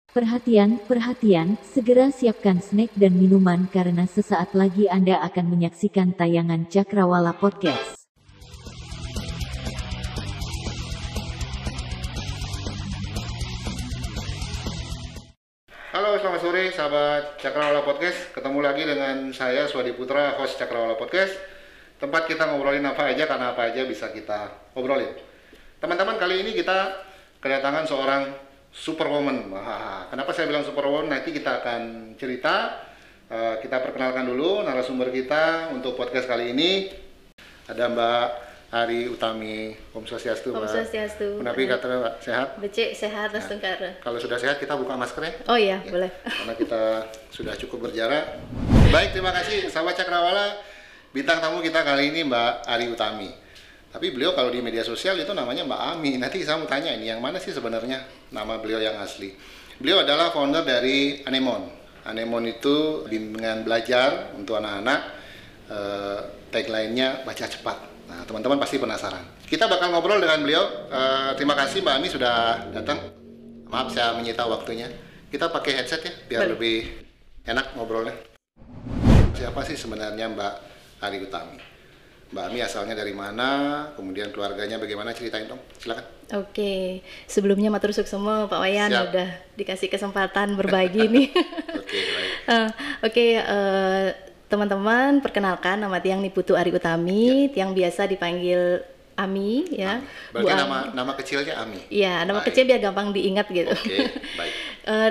Perhatian, perhatian, segera siapkan snack dan minuman karena sesaat lagi Anda akan menyaksikan tayangan Cakrawala Podcast. Halo, selamat sore sahabat Cakrawala Podcast. Ketemu lagi dengan saya Swadi Putra, host Cakrawala Podcast. Tempat kita ngobrolin apa aja, karena apa aja bisa kita obrolin. Teman-teman, kali ini kita kedatangan seorang superwoman. Wah, kenapa saya bilang superwoman? Nanti kita akan cerita. Kita perkenalkan dulu narasumber kita untuk podcast kali ini. Ada Mbak Ari Utami. Om Swastiastu, Mbak. Om Swastiastu. Menapi kata Mbak, sehat? Becek sehat Nah, Tengkara. kalau sudah sehat kita buka maskernya. Oh iya, Ya, boleh. karena kita sudah cukup berjarak. Baik, terima kasih sahabat Cakrawala. Bintang tamu kita kali ini Mbak Ari Utami. Tapi beliau kalau di media sosial itu namanya Mbak Ami. Nanti saya mau tanya ini yang mana sih sebenarnya nama beliau yang asli. Beliau adalah founder dari Anemon. Anemon itu bimbingan belajar untuk anak-anak. Tagline-nya baca cepat. Nah, teman-teman pasti penasaran. Kita bakal ngobrol dengan beliau. Terima kasih Mbak Ami sudah datang. Maaf saya menyita waktunya. Kita pakai headset ya biar Boleh. lebih enak ngobrolnya. Siapa sih sebenarnya Mbak Ari Utami? Mbak Ami asalnya dari mana? Kemudian keluarganya bagaimana? Ceritain dong. Silakan. Oke, sebelumnya matur semua Pak Wayan Siap. udah dikasih kesempatan berbagi nih. Oke, baik. Oke, teman-teman, perkenalkan nama Tiang Niputu Ari Utami, Tiang biasa dipanggil Ami ya. Berarti Bu nama kecilnya Ami. Iya, nama Baik. kecil biar gampang diingat gitu. Oke, baik.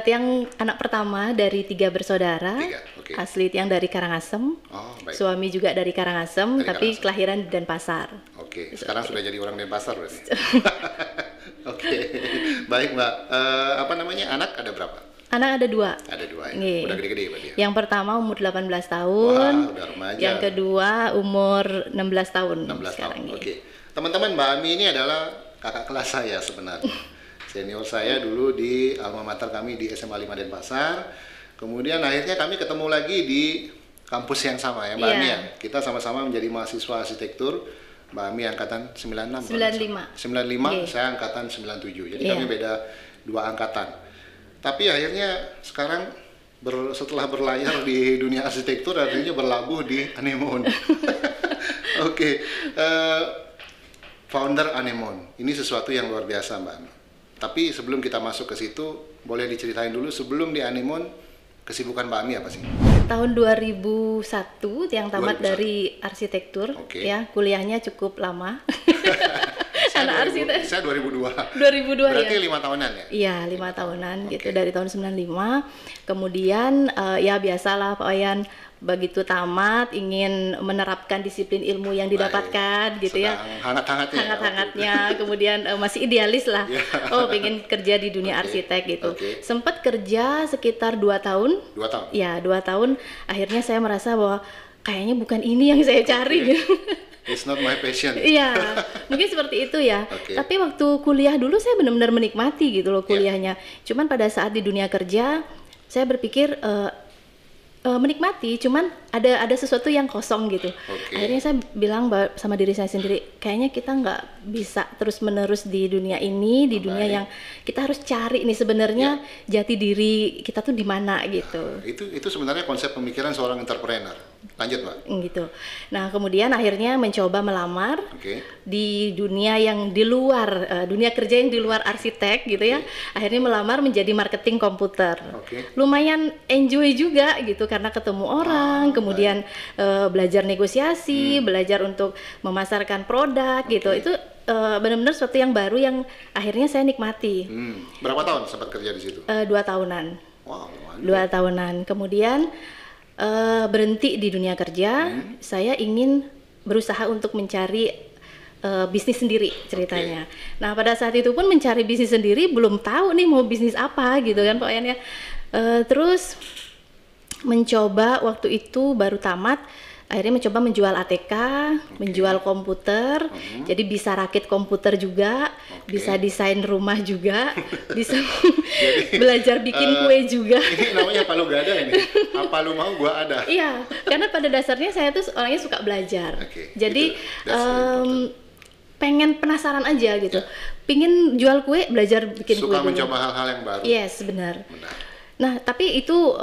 Tiang anak pertama dari 3 bersaudara. Tiga, oke. Asli Tiang dari Karangasem. Oh, baik. Suami juga dari Karangasem, Dari tapi Karangasem. kelahiran di Denpasar. Oke, sekarang sudah jadi orang Denpasar berarti. Oke, baik Mbak. Apa namanya? Anak ada berapa? Anak ada 2. Ada 2 ya. Nggih. Udah gede-gede berarti ya. Yang pertama umur 18 tahun, Wah, udah remaja. yang kedua umur 16 tahun 16 sekarang tahun. ini. Oke. Teman-teman, Mbak Ami ini adalah kakak kelas saya sebenarnya. Senior saya dulu di alma mater kami di SMA 5 Denpasar. Kemudian akhirnya kami ketemu lagi di kampus yang sama ya, Mbak Iya. Ami ya. Kita sama-sama menjadi mahasiswa arsitektur. Mbak Ami angkatan 96. kalau nggak 95. salah. 95, Iya. saya angkatan 97. Jadi Iya. kami beda 2 angkatan. Tapi akhirnya sekarang setelah berlayar di dunia arsitektur, akhirnya berlabuh di Anemon. Oke, founder Anemon. Ini sesuatu yang luar biasa, Mbak Ami. Tapi sebelum kita masuk ke situ, boleh diceritain dulu sebelum di Anemon, kesibukan Mbak Ami apa sih? Tahun 2001 yang tamat 2001. dari arsitektur Oke. ya, kuliahnya cukup lama. Anak arsitek. Saya 2002. 2002 Berarti ya. 5 tahunan ya? Iya, 5 tahunan gitu Oke. dari tahun 95. Kemudian ya biasalah Pak Wayan, begitu tamat ingin menerapkan disiplin ilmu yang didapatkan gitu ya. Sedang hangat-hangatnya. ya? Hangat-hangatnya, kemudian masih idealis lah. Ya. Oh, pengen kerja di dunia Oke, arsitek gitu. oke. Sempat kerja sekitar 2 tahun. 2 tahun. Ya, 2 tahun. Akhirnya saya merasa bahwa kayaknya bukan ini yang saya cari. gitu. It's not my passion. Iya, mungkin seperti itu ya. Oke. Tapi waktu kuliah dulu saya benar-benar menikmati gitu loh kuliahnya. Cuman pada saat di dunia kerja, saya berpikir menikmati, cuman ada sesuatu yang kosong gitu. Oke. Akhirnya saya bilang sama diri saya sendiri, kayaknya kita nggak bisa terus-menerus di dunia ini, di dunia Baik. yang kita harus cari nih sebenarnya jati diri kita tuh di mana gitu. Itu sebenarnya konsep pemikiran seorang entrepreneur. Lanjut, Mbak. Gitu. Nah, kemudian akhirnya mencoba melamar Oke. di dunia yang di luar dunia kerja yang di luar arsitek gitu ya. Akhirnya melamar menjadi marketing komputer. Oke. Lumayan enjoy juga gitu karena ketemu orang, kemudian belajar negosiasi, belajar untuk memasarkan produk gitu. Itu benar-benar sesuatu yang baru yang akhirnya saya nikmati. Berapa tahun sempat kerja di situ? 2 tahunan. Wow, lumayan. 2 tahunan. Kemudian berhenti di dunia kerja, saya ingin berusaha untuk mencari bisnis sendiri ceritanya. Nah, pada saat itu pun mencari bisnis sendiri belum tahu nih mau bisnis apa gitu kan Pak Yan ya. Terus mencoba waktu itu baru tamat, akhirnya mencoba menjual ATK, menjual komputer, jadi bisa rakit komputer juga, bisa desain rumah juga, bisa belajar bikin kue juga. Ini namanya palu gada ini. Apa lu mau gua ada. Iya, karena pada dasarnya saya tuh orangnya suka belajar. Oke, Jadi itu. That's very important. pengen penasaran aja gitu. Ya. Pingin jual kue, belajar bikin kue Suka dulu. mencoba hal-hal yang baru. Yes, benar. Benar. Nah, tapi itu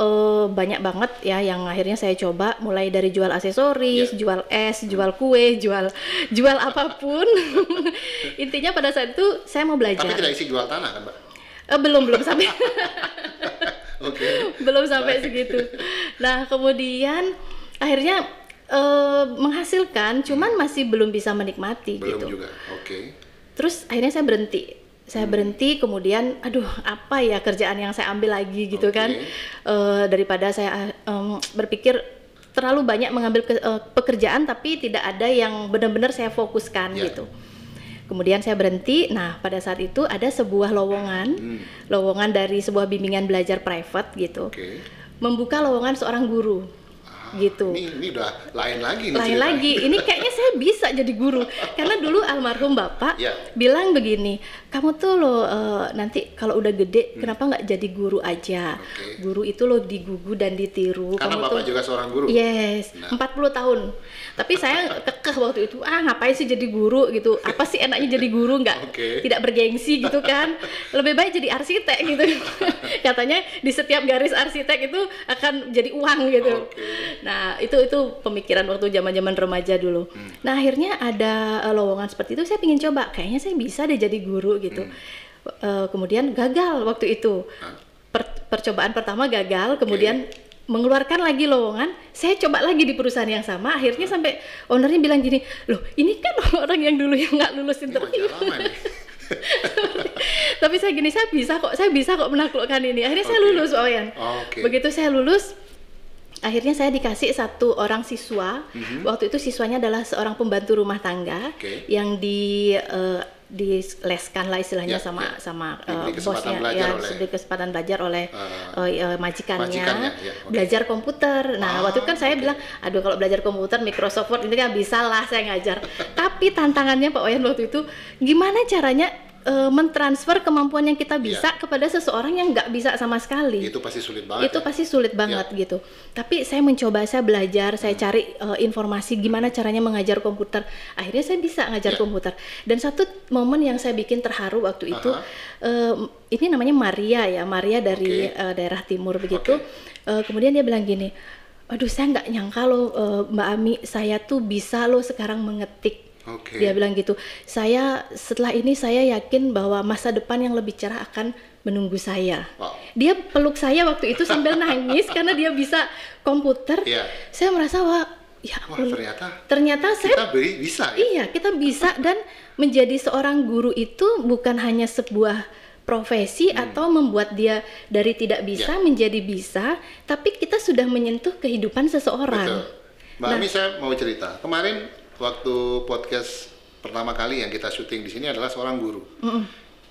banyak banget ya yang akhirnya saya coba, mulai dari jual aksesoris, Ya. jual es, jual kue, jual apapun. Intinya pada saat itu saya mau belajar. Tapi tidak isi jual tanah kan, Mbak? Belum sampai Oke. belum sampai Baik. segitu. Nah, kemudian akhirnya menghasilkan, cuman masih belum bisa menikmati Belum gitu. juga. Oke. Terus akhirnya saya berhenti. Saya berhenti, kemudian aduh apa ya kerjaan yang saya ambil lagi gitu Oke. kan. Daripada saya berpikir terlalu banyak mengambil pekerjaan tapi tidak ada yang benar-benar saya fokuskan Ya. gitu. Kemudian saya berhenti. Nah, pada saat itu ada sebuah lowongan dari sebuah bimbingan belajar private gitu. Oke. Membuka lowongan seorang guru. Gitu. Ini udah lain lagi nih Lain ceritanya. lagi, ini kayaknya saya bisa jadi guru karena dulu almarhum bapak Ya. bilang begini, kamu tuh lo nanti kalau udah gede kenapa nggak jadi guru aja? Oke. Guru itu lo digugu dan ditiru. Karena Kamu Bapak tuh juga seorang guru. Yes, Nah. 40 tahun. Tapi saya kekeh waktu itu, ngapain sih jadi guru gitu? Apa sih enaknya jadi guru, nggak Oke. tidak bergengsi gitu kan? Lebih baik jadi arsitek gitu. Katanya di setiap garis arsitek itu akan jadi uang gitu. Oke. Nah, itu pemikiran waktu zaman-zaman remaja dulu. Nah, akhirnya ada lowongan seperti itu, saya pingin coba. Kayaknya saya bisa deh jadi guru gitu. Kemudian gagal waktu itu. Percobaan pertama gagal, kemudian mengeluarkan lagi lowongan, saya coba lagi di perusahaan yang sama, akhirnya sampai ownernya bilang gini, loh ini kan orang yang dulu yang nggak lulus Ini interview. wajah lama nih. Tapi saya gini, saya bisa kok menaklukkan ini. Akhirnya saya Oke. lulus, Pak Wayan. Oke. Begitu saya lulus, akhirnya saya dikasih satu orang siswa. Waktu itu siswanya adalah seorang pembantu rumah tangga Oke. yang dileskan lah istilahnya Ya, sama ya. sama Diberi kesempatan bosnya, belajar oleh- diberi kesempatan belajar oleh majikannya, majikannya, ya, oke. belajar komputer. Nah, waktu itu kan saya bilang, aduh kalau belajar komputer Microsoft Word ini kan bisa lah saya ngajar. Tapi tantangannya Pak Wayan waktu itu, gimana caranya mentransfer kemampuan yang kita bisa kepada seseorang yang nggak bisa sama sekali. Itu pasti sulit banget. Itu ya? pasti sulit banget gitu. Tapi saya mencoba, saya belajar, saya cari informasi gimana caranya mengajar komputer. Akhirnya saya bisa ngajar Ya. komputer. Dan satu momen yang saya bikin terharu waktu itu, Aha. ini namanya Maria ya, Maria dari daerah timur begitu. Kemudian dia bilang gini, aduh saya nggak nyangka loh Mbak Ami, saya tuh bisa loh sekarang mengetik. Oke. Dia bilang gitu, setelah ini saya yakin bahwa masa depan yang lebih cerah akan menunggu saya. Wow. Dia peluk saya waktu itu sambil nangis karena dia bisa komputer. Iya. Saya merasa wah, ya Wah, ampun. ternyata Ternyata saya kita bisa ya. iya, kita bisa. Dan menjadi seorang guru itu bukan hanya sebuah profesi atau membuat dia dari tidak bisa menjadi bisa, tapi kita sudah menyentuh kehidupan seseorang. Betul. Mbak Ami, saya mau cerita. Kemarin waktu podcast pertama kali yang kita syuting di sini adalah seorang guru.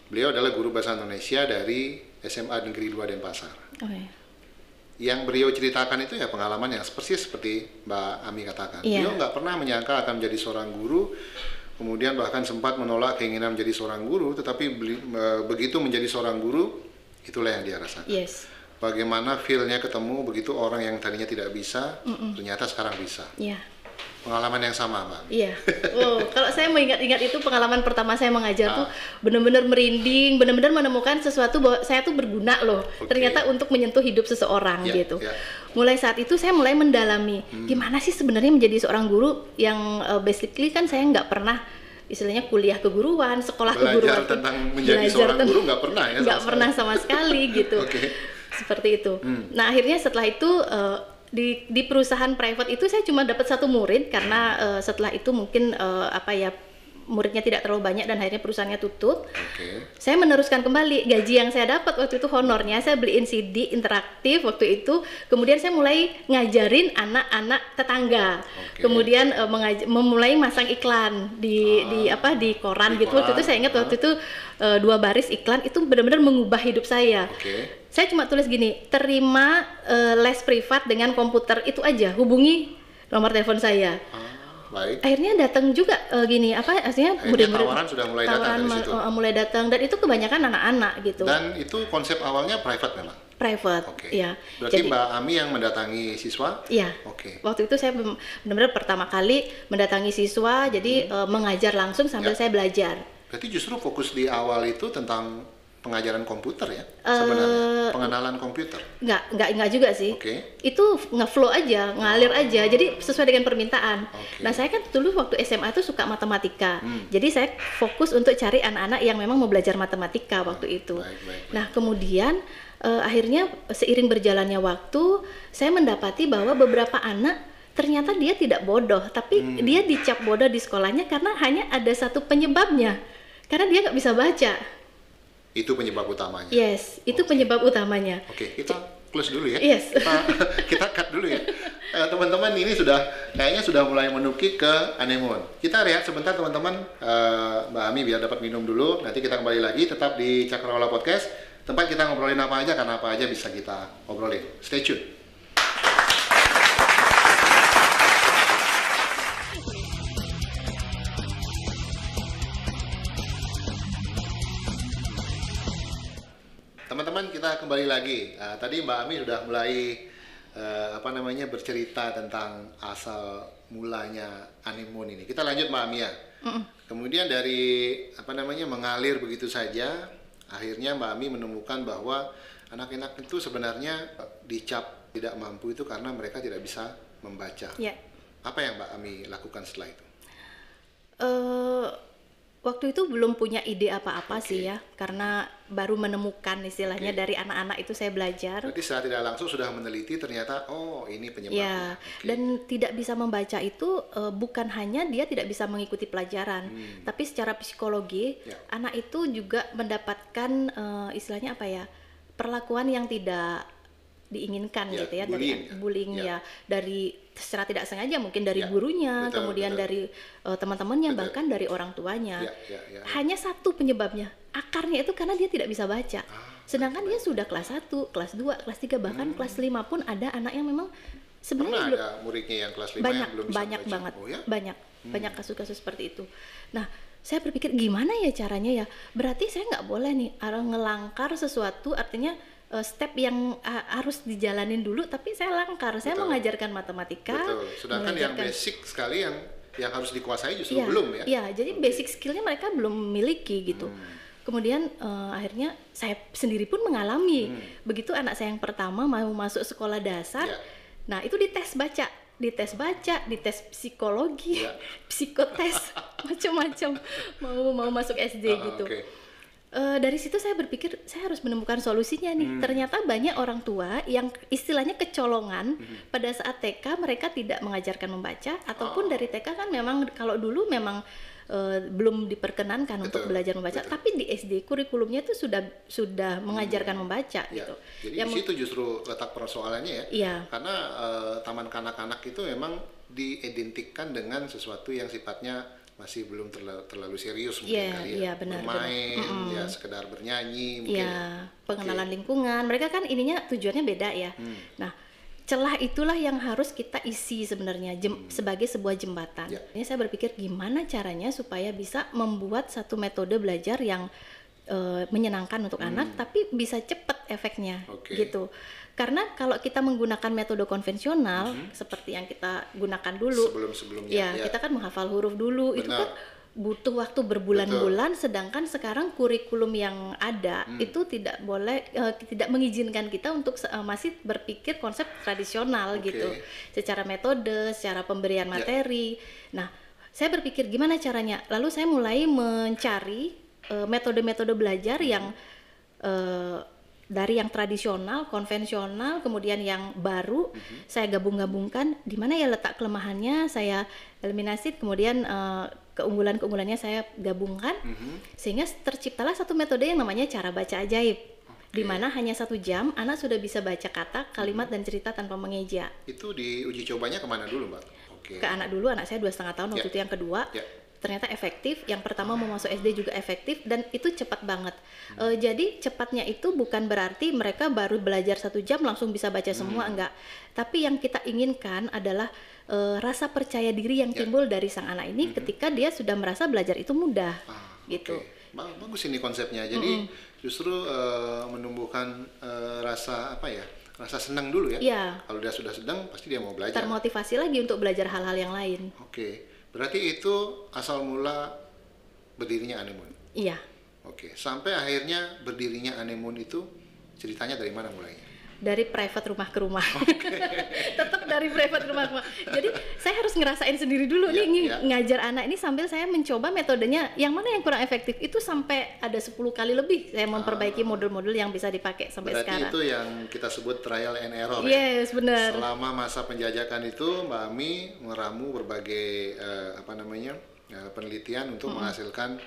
Beliau adalah guru bahasa Indonesia dari SMA Negeri 2 Denpasar. Oke. Yang beliau ceritakan itu ya pengalaman yang persis seperti Mbak Ami katakan. Iya. Beliau nggak pernah menyangka akan menjadi seorang guru, kemudian bahkan sempat menolak keinginan menjadi seorang guru, tetapi begitu menjadi seorang guru, itulah yang dia rasakan. Yes. Bagaimana feel-nya ketemu begitu orang yang tadinya tidak bisa, ternyata sekarang bisa. Iya. Pengalaman yang sama, Mbak. Iya. Oh, kalau saya mengingat-ingat itu pengalaman pertama saya mengajar tuh benar-benar merinding, benar-benar menemukan sesuatu bahwa saya tuh berguna loh. Oke. Ternyata untuk menyentuh hidup seseorang Ya, gitu. ya. Mulai saat itu saya mulai mendalami gimana sih sebenarnya menjadi seorang guru yang basically kan saya nggak pernah istilahnya kuliah keguruan, sekolah Belajar keguruan. tentang menjadi seorang guru nggak pernah ya? Nggak pernah sama sekali gitu. Oke. Seperti itu. Nah, akhirnya setelah itu di perusahaan private itu saya cuma dapat satu murid karena setelah itu mungkin muridnya tidak terlalu banyak dan akhirnya perusahaannya tutup. Oke. Saya meneruskan kembali gaji yang saya dapat waktu itu, honornya saya beliin CD interaktif waktu itu. Kemudian saya mulai ngajarin anak-anak tetangga. Oke. Kemudian memulai masang iklan di koran Di gitu. Waktu itu koran. saya ingat waktu itu 2 baris iklan itu benar-benar mengubah hidup saya. Oke. Saya cuma tulis gini, terima les privat dengan komputer, itu aja, hubungi nomor telepon saya. Baik. Akhirnya datang juga artinya Akhirnya tawaran sudah mulai datang dari situ. mulai datang, dan itu kebanyakan anak-anak gitu. Dan itu konsep awalnya private memang. private. Oke. Ya. Berarti Jadi Mbak Ami yang mendatangi siswa? iya. Oke. Waktu itu saya benar-benar pertama kali mendatangi siswa, jadi mengajar langsung sambil Ya. saya belajar. Berarti justru fokus di awal itu tentang pengajaran komputer ya? Sebenarnya pengenalan komputer. Nggak juga sih. Oke. Itu nge-flow aja, ngalir aja. Jadi sesuai dengan permintaan. Oke. Nah, saya kan dulu waktu SMA tuh suka matematika. Jadi saya fokus untuk cari anak-anak yang memang mau belajar matematika waktu itu. Baik. Nah, kemudian akhirnya seiring berjalannya waktu, saya mendapati bahwa beberapa anak ternyata dia tidak bodoh, tapi dia dicap bodoh di sekolahnya karena hanya ada satu penyebabnya. Karena dia nggak bisa baca. Itu penyebab utamanya. Yes, itu penyebab utamanya. Oke, kita close dulu ya. Yes. Kita cut dulu ya. Teman-teman ini kayaknya sudah mulai menukik ke anemon. Kita rehat sebentar teman-teman. Mbak Ami biar dapat minum dulu. Nanti kita kembali lagi tetap di Cakrawala Podcast. Tempat kita ngobrolin apa aja, karena apa aja bisa kita obrolin. Stay tune. Teman-teman, kita kembali lagi. Tadi Mbak Ami sudah mulai bercerita tentang asal mulanya anemon ini. Kita lanjut Mbak Ami ya. Kemudian dari mengalir begitu saja, akhirnya Mbak Ami menemukan bahwa anak-anak itu sebenarnya dicap tidak mampu itu karena mereka tidak bisa membaca. Ya. Apa yang Mbak Ami lakukan setelah itu? Waktu itu belum punya ide apa-apa sih ya, karena baru menemukan istilahnya dari anak-anak itu saya belajar. Berarti secara tidak langsung sudah meneliti ternyata, oh ini penyebabnya. Ya, dan tidak bisa membaca itu bukan hanya dia tidak bisa mengikuti pelajaran, tapi secara psikologi anak itu juga mendapatkan istilahnya perlakuan yang tidak diinginkan gitu ya, bullying, dari bullying dari secara tidak sengaja mungkin dari gurunya, kemudian dari teman-temannya, bahkan dari orang tuanya. Hanya satu penyebabnya, akarnya itu karena dia tidak bisa baca. Sedangkan dia sudah kelas 1, kelas 2, kelas 3, bahkan kelas 5 pun ada anak yang memang sebenarnya ada muridnya yang kelas 5 yang belum bisa banyak baca. banget. Oh, ya? Banyak kasus-kasus seperti itu. Nah, saya berpikir gimana ya caranya ya? Berarti saya nggak boleh nih ngelangkar sesuatu, artinya step yang harus dijalanin dulu, tapi saya langkar. Saya mengajarkan matematika. Betul. Sedangkan yang basic sekali yang harus dikuasai justru belum ya? Iya, jadi basic skillnya mereka belum miliki gitu. Kemudian akhirnya saya sendiri pun mengalami. Begitu anak saya yang pertama mau masuk sekolah dasar, nah itu dites baca, dites psikologi, psikotes, macam-macam. Mau masuk SD gitu. Dari situ saya berpikir saya harus menemukan solusinya nih. Ternyata banyak orang tua yang istilahnya kecolongan pada saat TK mereka tidak mengajarkan membaca, ataupun dari TK kan memang kalau dulu memang belum diperkenankan untuk belajar membaca, tapi di SD kurikulumnya itu sudah mengajarkan membaca gitu. Jadi di situ justru letak persoalannya ya. Iya. Karena taman kanak-kanak itu memang diidentikan dengan sesuatu yang sifatnya masih belum terlalu serius mungkin kali ya. Benar, bermain, ya sekedar bernyanyi mungkin. Ya, pengenalan lingkungan. Mereka kan ininya tujuannya beda ya. Nah, celah itulah yang harus kita isi sebenarnya sebagai sebuah jembatan. Ini saya berpikir gimana caranya supaya bisa membuat satu metode belajar yang menyenangkan untuk anak, tapi bisa cepat efeknya gitu. Karena kalau kita menggunakan metode konvensional seperti yang kita gunakan dulu, sebelum-sebelumnya, kita kan menghafal huruf dulu. Itu kan butuh waktu berbulan-bulan, sedangkan sekarang kurikulum yang ada itu tidak mengizinkan kita untuk masih berpikir konsep tradisional gitu, secara metode, secara pemberian materi. Nah, saya berpikir gimana caranya, lalu saya mulai mencari metode-metode belajar yang dari yang tradisional, konvensional, kemudian yang baru, saya gabung-gabungkan. Di mana ya letak kelemahannya, saya eliminasi, kemudian keunggulan-keunggulannya saya gabungkan, sehingga terciptalah satu metode yang namanya cara baca ajaib, di mana hanya 1 jam anak sudah bisa baca kata, kalimat, dan cerita tanpa mengeja. Itu diuji cobanya kemana dulu, Mbak? Ke anak dulu, anak saya 2,5 tahun waktu itu yang kedua. Ternyata efektif, yang pertama mau masuk SD juga efektif, dan itu cepat banget. Jadi cepatnya itu bukan berarti mereka baru belajar 1 jam langsung bisa baca semua, enggak. Tapi yang kita inginkan adalah rasa percaya diri yang timbul dari sang anak ini ketika dia sudah merasa belajar itu mudah, gitu. Bagus ini konsepnya. Jadi justru menumbuhkan rasa apa ya? Rasa senang dulu ya. Iya. Kalau dia sudah sedang, pasti dia mau belajar. Termotivasi lagi untuk belajar hal-hal yang lain. Oke. Berarti itu asal mula berdirinya Anemone. Iya. Oke. Sampai akhirnya berdirinya Anemone itu ceritanya dari mana mulainya? Dari private rumah ke rumah. Tetap dari private rumah ke rumah. Jadi saya harus ngerasain sendiri dulu nih ngajar anak ini sambil saya mencoba metodenya yang mana yang kurang efektif. Itu sampai ada 10 kali lebih saya memperbaiki modul-modul yang bisa dipakai sampai Berarti sekarang. Itu yang kita sebut trial and error. Yes, benar. Selama masa penjajakan itu Mbak Ami meramu berbagai penelitian untuk menghasilkan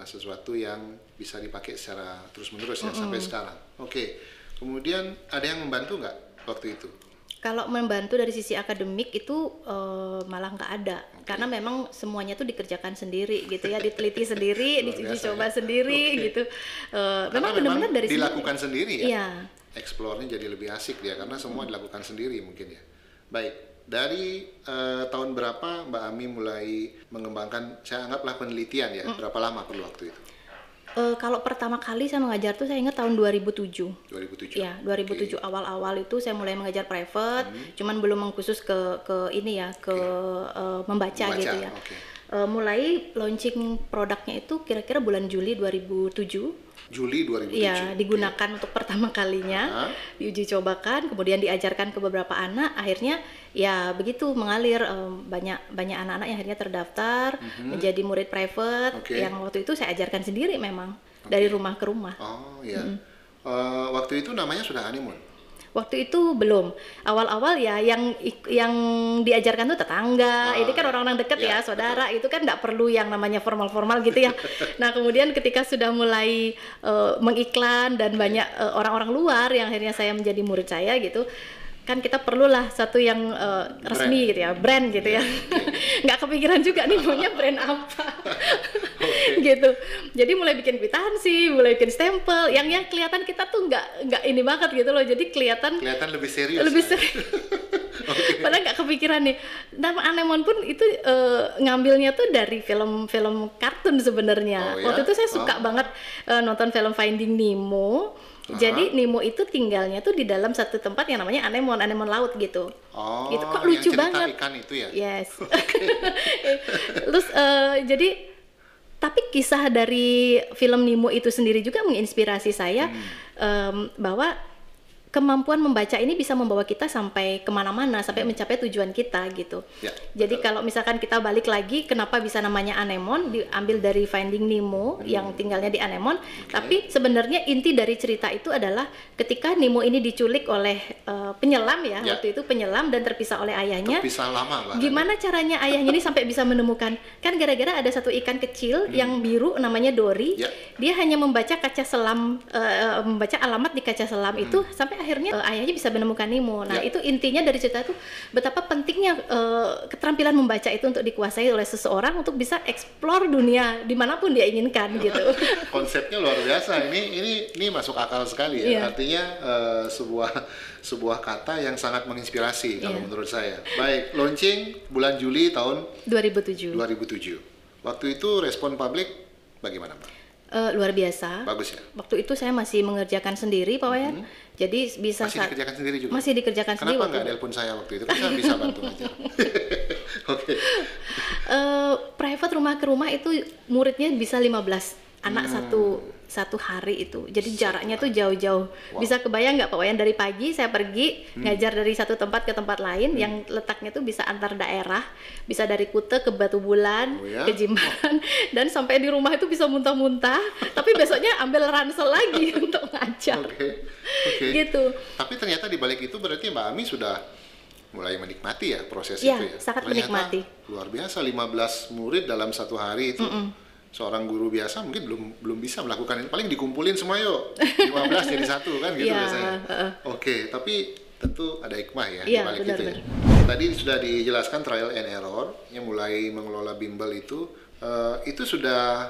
sesuatu yang bisa dipakai secara terus-menerus ya sampai sekarang. Oke. Kemudian ada yang membantu nggak waktu itu? Kalau membantu dari sisi akademik itu malah nggak ada, karena memang semuanya tuh dikerjakan sendiri gitu ya, diteliti sendiri, dicoba sendiri gitu. Memang benar-benar dari dilakukan sendiri ya. Iya. Explore-nya jadi lebih asik ya, karena semua dilakukan sendiri mungkin ya. Baik, dari tahun berapa Mbak Ami mulai mengembangkan, saya anggaplah penelitian ya, berapa lama perlu waktu itu? Kalau pertama kali saya mengajar tuh saya ingat tahun 2007. 2007. Ya, 2007 awal-awal itu saya mulai mengajar private, cuman belum mengkhusus ke ini ya, membaca gitu ya. Mulai launching produknya itu kira-kira bulan Juli 2007. Juli 2007. Iya, digunakan untuk pertama kalinya, diuji cobakan, kemudian diajarkan ke beberapa anak, akhirnya ya begitu mengalir, banyak anak-anak yang akhirnya terdaftar menjadi murid private yang waktu itu saya ajarkan sendiri memang dari rumah ke rumah. Oh iya. Waktu itu namanya sudah Anemone? Waktu itu belum. Awal-awal ya yang diajarkan tuh tetangga. Ini kan orang-orang dekat ya, saudara. Betul. Itu kan nggak perlu yang namanya formal-formal gitu ya. Nah, kemudian ketika sudah mulai mengiklan dan banyak orang-orang luar yang akhirnya saya menjadi murid saya gitu, kan kita perlulah satu yang resmi gitu ya, brand gitu ya. Nggak kepikiran juga nih maunya brand apa. Gitu. Jadi mulai bikin kwitansi, mulai bikin stempel, yang kelihatan kita tuh nggak ini banget gitu loh. Jadi kelihatan lebih serius. Lebih serius. Padahal nggak kepikiran nih. Nama Anemone pun itu ngambilnya tuh dari film-film kartun sebenarnya. Waktu itu saya suka banget nonton film Finding Nemo. Jadi Nemo itu tinggalnya tuh di dalam satu tempat yang namanya anemon laut gitu. Oh, gitu kok lucu banget. Ikan itu ya? Yes. Terus jadi tapi kisah dari film Nemo itu sendiri juga menginspirasi saya bahwa kemampuan membaca ini bisa membawa kita sampai kemana-mana, sampai mencapai tujuan kita gitu. Ya, jadi kalau misalkan kita balik lagi, kenapa bisa namanya Anemone, diambil dari Finding Nemo yang tinggalnya di Anemone. Tapi sebenarnya inti dari cerita itu adalah ketika Nemo ini diculik oleh penyelam ya, waktu itu penyelam dan terpisah oleh ayahnya. Terpisah lama bahkan. Gimana caranya ayahnya ini sampai bisa menemukan? Kan gara-gara ada satu ikan kecil yang biru namanya Dory. Dia hanya membaca kaca selam, membaca alamat di kaca selam itu sampai akhirnya ayahnya bisa menemukan Nemo. Nah, itu intinya dari cerita itu betapa pentingnya keterampilan membaca itu untuk dikuasai oleh seseorang untuk bisa eksplor dunia dimanapun dia inginkan gitu. Konsepnya luar biasa. Ini masuk akal sekali ya. Artinya sebuah kata yang sangat menginspirasi kalau menurut saya. Baik, launching bulan Juli tahun 2007. Waktu itu respon publik bagaimana, Mbak? Luar biasa. Bagus ya. Waktu itu saya masih mengerjakan sendiri, Pak Wayan. Jadi bisa masih dikerjakan sendiri juga. Masih dikerjakan sendiri. Kenapa nggak nelpon saya waktu itu? Kan saya bisa bantu aja. Oke. Private rumah ke rumah itu muridnya bisa 15 anak satu hari itu. Jadi jaraknya tuh jauh-jauh. Bisa kebayang nggak Pak Wayan, dari pagi saya pergi ngajar dari satu tempat ke tempat lain yang letaknya tuh bisa antar daerah, bisa dari Kute ke Batu Bulan, ke Jimbaran, dan sampai di rumah itu bisa muntah-muntah, tapi besoknya ambil ransel lagi untuk ngajar. Gitu. Tapi ternyata di balik itu berarti Mbak Ami sudah mulai menikmati ya proses itu ya. Sangat ternyata menikmati. Luar biasa, 15 murid dalam satu hari itu. Seorang guru biasa mungkin belum bisa melakukan ini, paling dikumpulin semua yuk 15 jadi satu kan gitu biasanya. Oke, tapi tentu ada hikmah ya di balik itu ya. Tadi sudah dijelaskan trial and error yang mulai mengelola bimbel itu sudah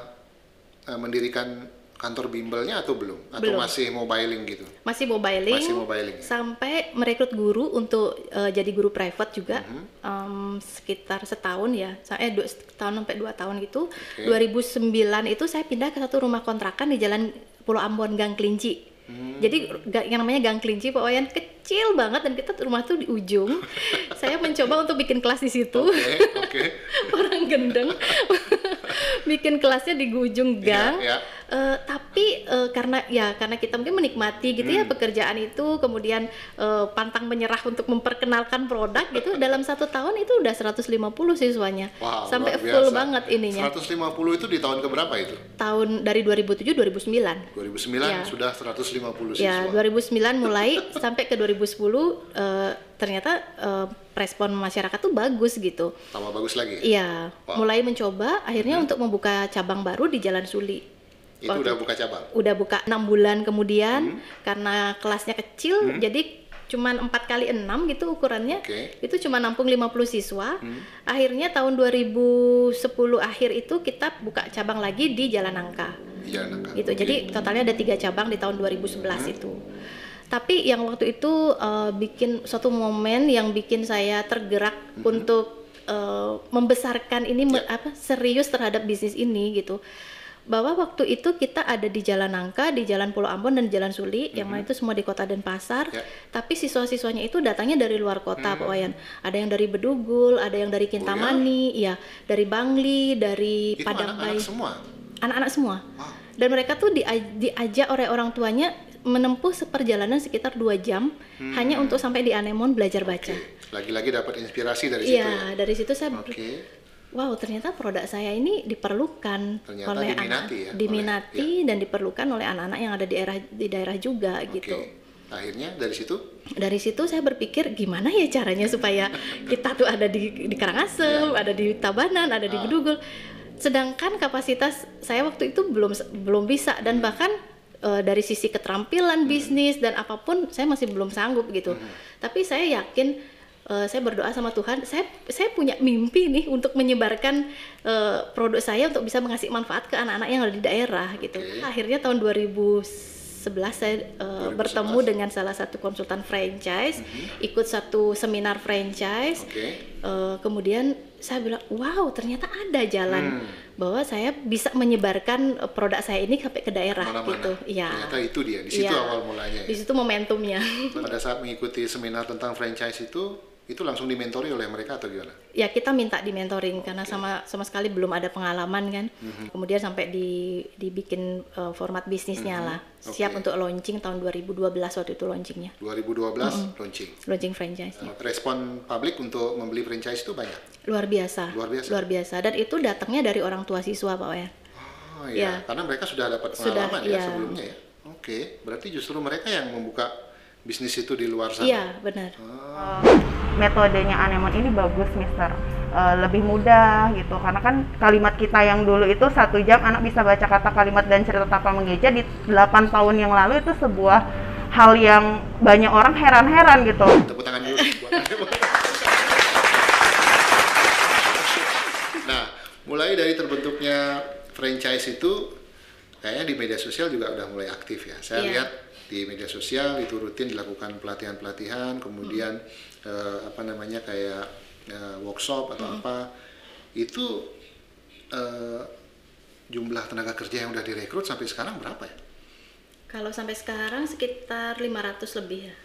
mendirikan kantor bimbelnya atau belum? Atau Belum. masih mobiling gitu? Masih mobiling, Masih mobiling ya? sampai merekrut guru untuk jadi guru private juga. Sekitar setahun ya, setahun sampai 2 tahun gitu. Oke. 2009 itu saya pindah ke satu rumah kontrakan di Jalan Pulau Ambon, Gang Kelinci. Jadi yang namanya Gang Kelinci Pak Wayan kecil banget, dan kita rumah tuh di ujung. Saya mencoba untuk bikin kelas di situ. Oke. Orang gendeng bikin kelasnya di ujung gang. Iya, Tapi karena kita mungkin menikmati gitu ya pekerjaan itu, kemudian pantang menyerah untuk memperkenalkan produk gitu. Dalam 1 tahun itu udah 150 siswanya. Wow, Sampai luar full biasa. banget ininya. 150 itu di tahun keberapa itu? Tahun dari 2007 2009. 2009 Ya. sudah 150 Ya, siswa. 2009 mulai sampai ke 2010 ternyata respon masyarakat tuh bagus gitu. Tambah bagus lagi. Iya, Wow. mulai mencoba akhirnya untuk membuka cabang baru di Jalan Suli. Itu Waktu udah buka cabang. Udah buka 6 bulan kemudian, karena kelasnya kecil jadi cuman 4x6 gitu ukurannya. Oke. Itu cuma nampung 50 siswa. Akhirnya tahun 2010 akhir itu kita buka cabang lagi di Jalan Nangka. Di Jalan Nangka. Gitu. Oke. Jadi totalnya ada 3 cabang di tahun 2011 itu. Tapi yang waktu itu bikin suatu momen yang bikin saya tergerak untuk membesarkan ini serius terhadap bisnis ini gitu. Bahwa waktu itu kita ada di Jalan Nangka, di Jalan Pulau Ambon dan Jalan Suli, yang mana itu semua di Kota Denpasar. Ya. Tapi siswa-siswanya itu datangnya dari luar kota, Pak Wayan. Ada yang dari Bedugul, ada yang dari Kintamani, ya, dari Bangli, dari Itu Padang anak-anak Bayi. semua. Anak-anak semua. Wow. Dan mereka tuh diajak oleh orang tuanya menempuh seperjalanan sekitar 2 jam hanya untuk sampai di Anemon belajar baca. Lagi-lagi dapat inspirasi dari situ ya. Iya, dari situ saya Oke. wow, ternyata produk saya ini diperlukan Ternyata oleh diminati ya, diminati dan diperlukan oleh anak-anak yang ada di daerah juga gitu. Oke. Akhirnya dari situ Dari situ saya berpikir gimana ya caranya supaya kita tuh ada di Karangasem, ada di Tabanan, ada di Bedugul. Sedangkan kapasitas saya waktu itu belum bisa, dan bahkan dari sisi keterampilan bisnis dan apapun saya masih belum sanggup gitu. Tapi saya yakin, saya berdoa sama Tuhan, saya punya mimpi nih untuk menyebarkan produk saya untuk bisa mengasih manfaat ke anak-anak yang ada di daerah gitu. Oke. Akhirnya tahun 2011 saya bertemu dengan salah satu konsultan franchise, ikut satu seminar franchise. Oke. Kemudian saya bilang, wow, ternyata ada jalan bahwa saya bisa menyebarkan produk saya ini sampai ke daerah Mana-mana. gitu. Iya. Ternyata itu dia, di situ Iya. awal mulanya Di ya. situ momentumnya. Pada saat mengikuti seminar tentang franchise itu langsung dimentori oleh mereka atau gimana? Ya, kita minta di mentoring karena sama sekali belum ada pengalaman kan. Kemudian sampai dibikin format bisnisnya lah. Siap Oke. untuk launching tahun 2012 waktu itu launchingnya. 2012 launching. Launching franchise. Respon publik untuk membeli franchise itu banyak. Luar biasa. Luar biasa. Luar biasa. Dan itu datangnya dari orang tua siswa, Pak Wayan. Oh iya, Ya. karena mereka sudah dapat Sudah, pengalaman ya iya. sebelumnya ya. Oke, berarti justru mereka yang membuka bisnis itu di luar sana. Iya, benar. Metodenya Anemon ini bagus, Mister. Lebih mudah gitu, karena kan kalimat kita yang dulu itu 1 jam anak bisa baca kata kalimat dan cerita tanpa mengeja, di 8 tahun yang lalu itu sebuah hal yang banyak orang heran-heran gitu. Tepuk tangan dulu buat Anemon. Nah, mulai dari terbentuknya franchise itu kayaknya di media sosial juga udah mulai aktif ya. Saya Iya. lihat di media sosial itu rutin dilakukan pelatihan-pelatihan, kemudian kayak workshop atau apa. Itu jumlah tenaga kerja yang udah direkrut sampai sekarang berapa ya? Kalau sampai sekarang sekitar 500 lebih ya.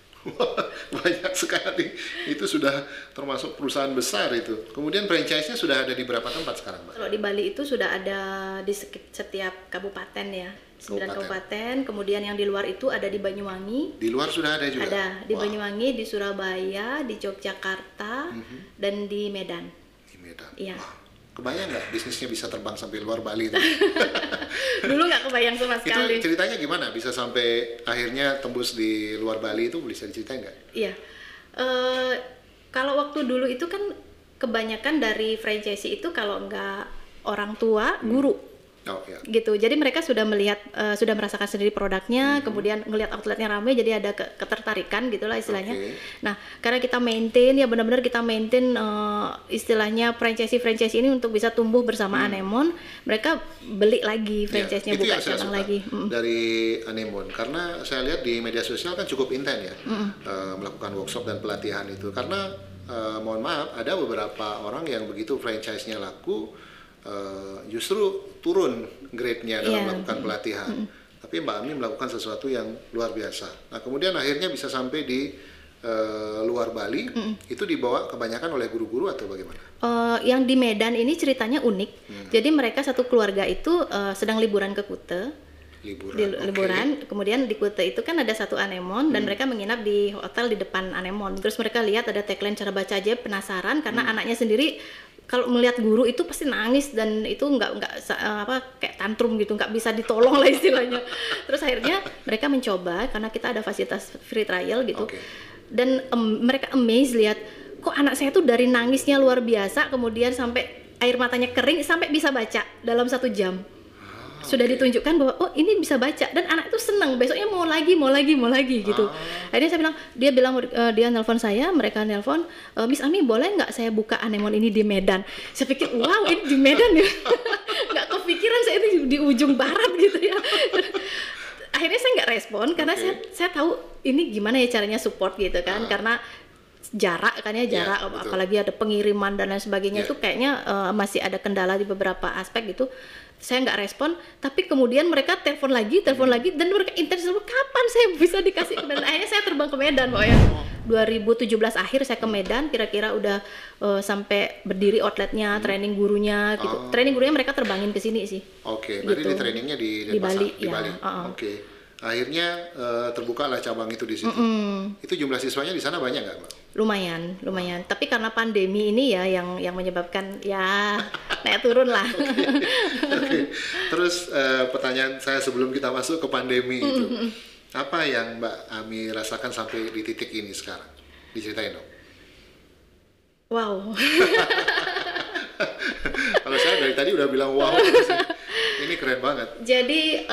Banyak sekali. Itu sudah termasuk perusahaan besar itu. Kemudian franchise-nya sudah ada di berapa tempat sekarang, Mbak? Kalau di Bali itu sudah ada di setiap kabupaten ya. 9 kabupaten. Kemudian yang di luar itu ada di Banyuwangi. Di luar sudah ada juga? Ada di Wah, Banyuwangi, di Surabaya, di Yogyakarta, dan di Medan. di Medan. Iya. Wah, kebayang nggak bisnisnya bisa terbang sampai luar Bali itu? Dulu nggak kebayang sama Itu sekali. ceritanya gimana? Bisa sampai akhirnya tembus di luar Bali itu bisa diceritain nggak? Iya. Kalau waktu dulu itu kan kebanyakan dari franchise itu kalau nggak orang tua, guru. Oke. gitu. Jadi mereka sudah melihat, sudah merasakan sendiri produknya, kemudian ngelihat outletnya ramai, jadi ada ketertarikan gitulah istilahnya. Oke. Nah, karena kita maintain ya benar-benar kita maintain istilahnya franchise ini untuk bisa tumbuh bersama Anemon, mereka beli lagi franchise-nya, Itu buka yang saya cabang suka lagi. dari Anemon, karena saya lihat di media sosial kan cukup intens ya, melakukan workshop dan pelatihan itu. Karena mohon maaf, ada beberapa orang yang begitu franchise-nya laku, justru turun grade-nya dalam melakukan pelatihan. Tapi Mbak Ami melakukan sesuatu yang luar biasa. Nah, kemudian akhirnya bisa sampai di luar Bali, itu dibawa kebanyakan oleh guru-guru atau bagaimana? Yang di Medan ini ceritanya unik. Jadi mereka satu keluarga itu sedang liburan ke Kuta. Liburan, kemudian di Kuta itu kan ada satu Anemon dan mereka menginap di hotel di depan Anemon. Terus mereka lihat ada tagline cara baca aja, penasaran karena anaknya sendiri kalau melihat guru itu pasti nangis dan itu nggak kayak tantrum gitu, nggak bisa ditolong lah istilahnya. Terus akhirnya mereka mencoba karena kita ada fasilitas free trial gitu. Dan mereka amazed lihat kok anak saya tuh dari nangisnya luar biasa kemudian sampai air matanya kering sampai bisa baca dalam 1 jam. Sudah ditunjukkan bahwa oh ini bisa baca dan anak itu senang, besoknya mau lagi gitu. Akhirnya saya bilang, dia nelpon saya, mereka nelpon, Miss Ami boleh nggak saya buka Anemon ini di Medan? Saya pikir wow ini di Medan ya, nggak kepikiran saya itu di ujung barat gitu ya. Akhirnya saya nggak respon karena saya tahu ini gimana ya caranya support gitu kan, karena jarak kan ya, apalagi ada pengiriman dan lain sebagainya itu kayaknya masih ada kendala di beberapa aspek gitu. Saya nggak respon, tapi kemudian mereka telepon lagi dan mereka intens, kapan saya bisa dikasih ke Medan? Akhirnya saya terbang ke Medan pokoknya. 2017 akhir saya ke Medan, kira-kira udah sampai berdiri outletnya, training gurunya gitu. Training gurunya mereka terbangin ke sini sih. Oke, berarti gitu. di trainingnya di Bali. Di Bali. Oke. Akhirnya terbukalah cabang itu di situ. Itu jumlah siswanya di sana banyak nggak, Mbak? Lumayan. Tapi karena pandemi ini ya yang menyebabkan ya naik turun lah. Oke. Terus pertanyaan saya sebelum kita masuk ke pandemi itu, apa yang Mbak Ami rasakan sampai di titik ini sekarang? Diceritain dong. Wow. Kalau saya dari tadi udah bilang wow, ini keren banget. Jadi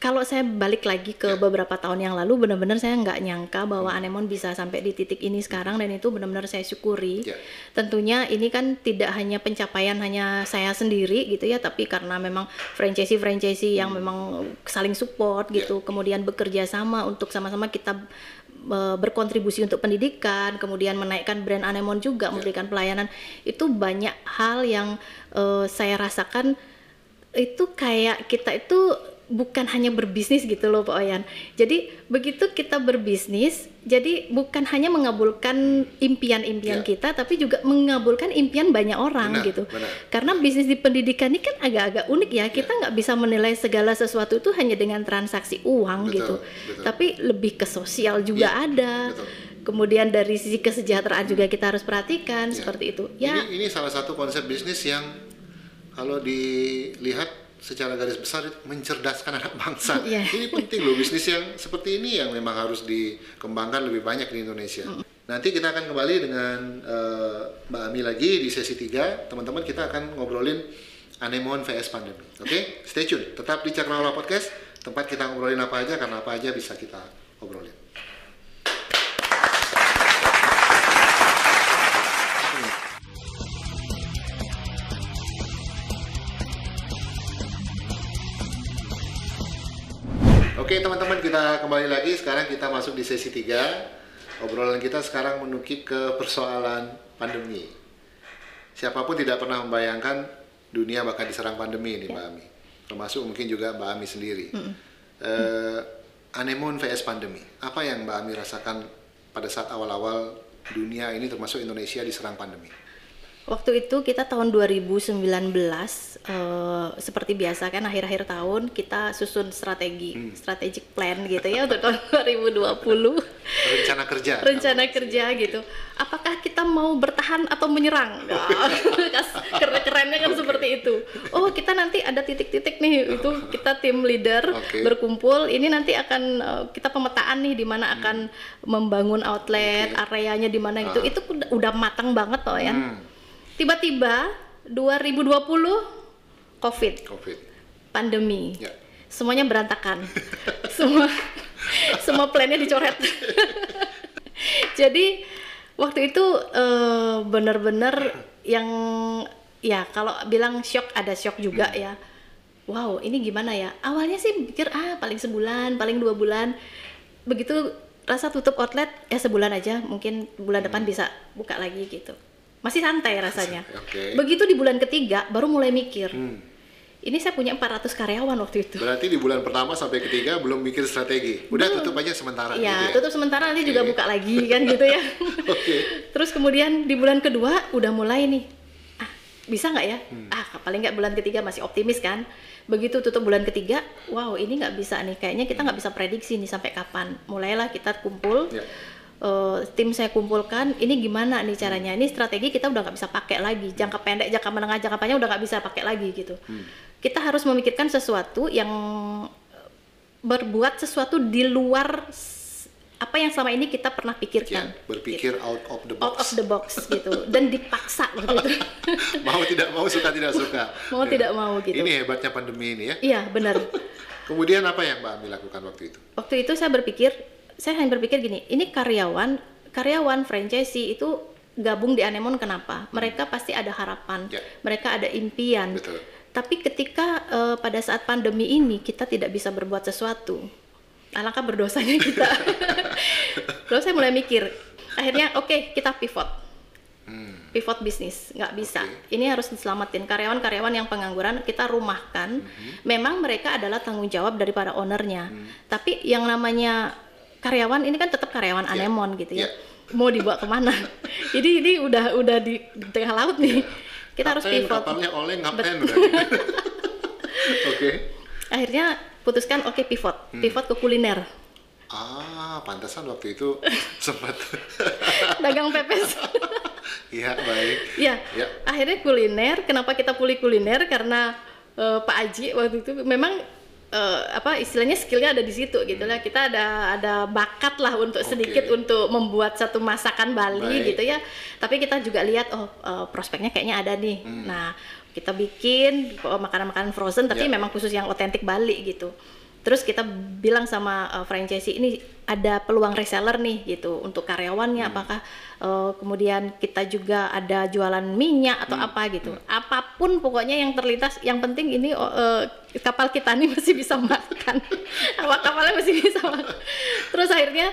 kalau saya balik lagi ke beberapa tahun yang lalu, benar-benar saya nggak nyangka bahwa Anemon bisa sampai di titik ini sekarang, dan itu benar-benar saya syukuri. Tentunya ini kan tidak hanya pencapaian hanya saya sendiri gitu ya, tapi karena memang franchise yang memang saling support gitu, kemudian bekerja sama untuk sama-sama kita berkontribusi untuk pendidikan, kemudian menaikkan brand Anemon juga, memberikan pelayanan. Itu banyak hal yang saya rasakan itu kayak kita itu bukan hanya berbisnis gitu loh Pak Oyan. Jadi begitu kita berbisnis, jadi bukan hanya mengabulkan impian-impian kita, tapi juga mengabulkan impian banyak orang gitu. Karena bisnis di pendidikan ini kan agak-agak unik ya. Kita nggak bisa menilai segala sesuatu itu hanya dengan transaksi uang gitu. Tapi lebih ke sosial juga ada. Kemudian dari sisi kesejahteraan juga kita harus perhatikan seperti itu. Ya. Ini salah satu konsep bisnis yang kalau dilihat secara garis besar mencerdaskan anak bangsa. Ini penting loh, bisnis yang seperti ini yang memang harus dikembangkan lebih banyak di Indonesia. Nanti kita akan kembali dengan Mbak Ami lagi di sesi 3. Teman-teman, kita akan ngobrolin Anemon vs pandemi. Oke? Stay tune. Tetap di Cakrawala Podcast, tempat kita ngobrolin apa aja, karena apa aja bisa kita obrolin. Oke teman-teman, kita kembali lagi. Sekarang kita masuk di sesi 3. Obrolan kita sekarang menukik ke persoalan pandemi. Siapapun tidak pernah membayangkan dunia bakal diserang pandemi ini, Mbak Ami. Termasuk mungkin juga Mbak Ami sendiri. Anemon vs pandemi. Apa yang Mbak Ami rasakan pada saat awal-awal dunia ini termasuk Indonesia diserang pandemi? Waktu itu kita tahun 2019, seperti biasa kan akhir-akhir tahun kita susun strategic plan gitu ya untuk tahun 2020. Rencana kerja gitu. Apakah kita mau bertahan atau menyerang? Kerennya kan seperti itu. Oh, kita nanti ada titik-titik nih, itu kita tim leader berkumpul. Ini nanti akan kita pemetaan nih di mana akan membangun outlet, areanya di mana gitu. Itu udah matang banget toh ya. Tiba-tiba 2020 COVID, COVID. pandemi, Ya. semuanya berantakan, semua plannya dicoret. Jadi waktu itu benar-benar yang ya kalau bilang shock, ada shock juga ya. Wow, ini gimana ya? Awalnya sih pikir paling sebulan, paling 2 bulan. Begitu rasa tutup outlet ya sebulan aja, mungkin bulan depan bisa buka lagi gitu. Masih santai rasanya. Oke. Begitu di bulan ketiga baru mulai mikir. Ini saya punya 400 karyawan waktu itu. Berarti di bulan pertama sampai ketiga belum mikir strategi. Udah tutup aja sementara gitu Ya, ya. tutup sementara, nanti juga buka lagi kan gitu ya. Oke. Terus kemudian di bulan kedua udah mulai nih. Bisa nggak ya? Paling nggak bulan ketiga masih optimis kan. Begitu tutup bulan ketiga, wow ini nggak bisa nih. Kayaknya kita nggak bisa prediksi nih sampai kapan. Mulailah kita kumpul. Ya. Tim saya kumpulkan, ini gimana nih caranya, ini strategi kita udah nggak bisa pakai lagi, jangka pendek, jangka menengah, jangka panjang udah nggak bisa pakai lagi gitu. Kita harus memikirkan sesuatu yang berbuat sesuatu di luar apa yang selama ini kita pernah pikirkan. Ya, berpikir out of the box. Out of the box gitu, dan dipaksa waktu itu. Mau tidak mau, suka tidak suka. Mau tidak mau gitu. Ini hebatnya pandemi ini ya. Iya benar. Kemudian apa yang Mbak Ami lakukan waktu itu? Waktu itu saya hanya berpikir gini, ini karyawan franchisee itu gabung di Anemone kenapa? Mereka pasti ada harapan, mereka ada impian. Betul. Tapi ketika pada saat pandemi ini kita tidak bisa berbuat sesuatu, alangkah berdosanya kita. Terus saya mulai mikir, akhirnya oke, kita pivot bisnis, nggak bisa. Ini harus diselamatin. Karyawan-karyawan yang pengangguran kita rumahkan. Memang mereka adalah tanggung jawab daripada ownernya. Tapi yang namanya karyawan ini kan tetap karyawan Anemone gitu ya. Mau dibawa kemana? Jadi ini udah di tengah laut nih. Kita harus pivot. Kapalnya oleng ngapain udah. Oke. Akhirnya putuskan pivot ke kuliner. Pantesan waktu itu sempat dagang pepes. Iya, baik. Ya. Akhirnya kuliner. Kenapa kita pilih kuliner? Karena Pak Aji waktu itu memang istilahnya skillnya ada di situ gitu lah. Kita ada bakat lah untuk sedikit untuk membuat satu masakan Bali gitu ya. Tapi kita juga lihat prospeknya kayaknya ada nih. Nah, kita bikin makanan-makanan frozen tapi memang khusus yang otentik Bali gitu. Terus kita bilang sama franchisee ini ada peluang reseller nih gitu untuk karyawannya, apakah kemudian kita juga ada jualan minyak atau apa gitu. Apapun pokoknya yang terlintas, yang penting ini kapal kita nih masih bisa makan. Awak kapalnya masih bisa makan. Terus akhirnya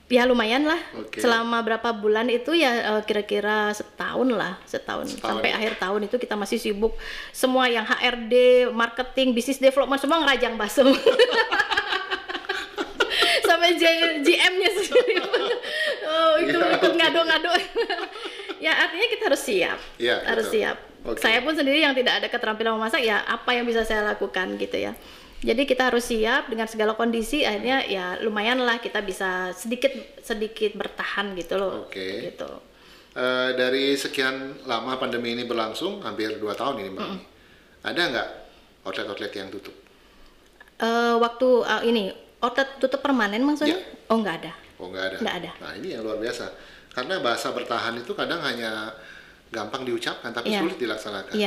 ya lumayan lah. Selama berapa bulan itu ya kira-kira setahun sampai akhir tahun itu kita masih sibuk semua yang HRD, marketing, business development semua ngerajang bakso. Sampai GM-nya sendiri ikut ngado-ngado. Ya artinya kita harus siap. Harus siap. Saya pun sendiri yang tidak ada keterampilan memasak, ya apa yang bisa saya lakukan gitu ya. Jadi kita harus siap dengan segala kondisi. Akhirnya ya lumayan lah kita bisa sedikit bertahan gitu loh. Gitu. Dari sekian lama pandemi ini berlangsung, hampir 2 tahun ini Mbak, ada nggak outlet-outlet yang tutup? Waktu ini outlet tutup permanen maksudnya? Oh nggak ada. Nggak ada. Nah ini yang luar biasa. Karena bahasa bertahan itu kadang hanya gampang diucapkan tapi sulit dilaksanakan.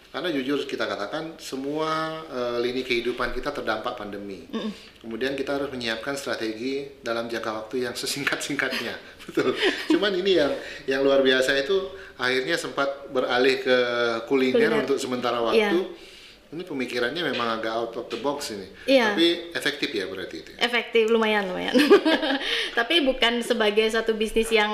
Karena jujur kita katakan semua lini kehidupan kita terdampak pandemi. Kemudian kita harus menyiapkan strategi dalam jangka waktu yang sesingkat-singkatnya. Betul. Cuman ini yang luar biasa itu akhirnya sempat beralih ke kuliner untuk sementara waktu. Ini pemikirannya memang agak out of the box ini. Tapi efektif ya berarti itu. Efektif, lumayan. Tapi bukan sebagai satu bisnis yang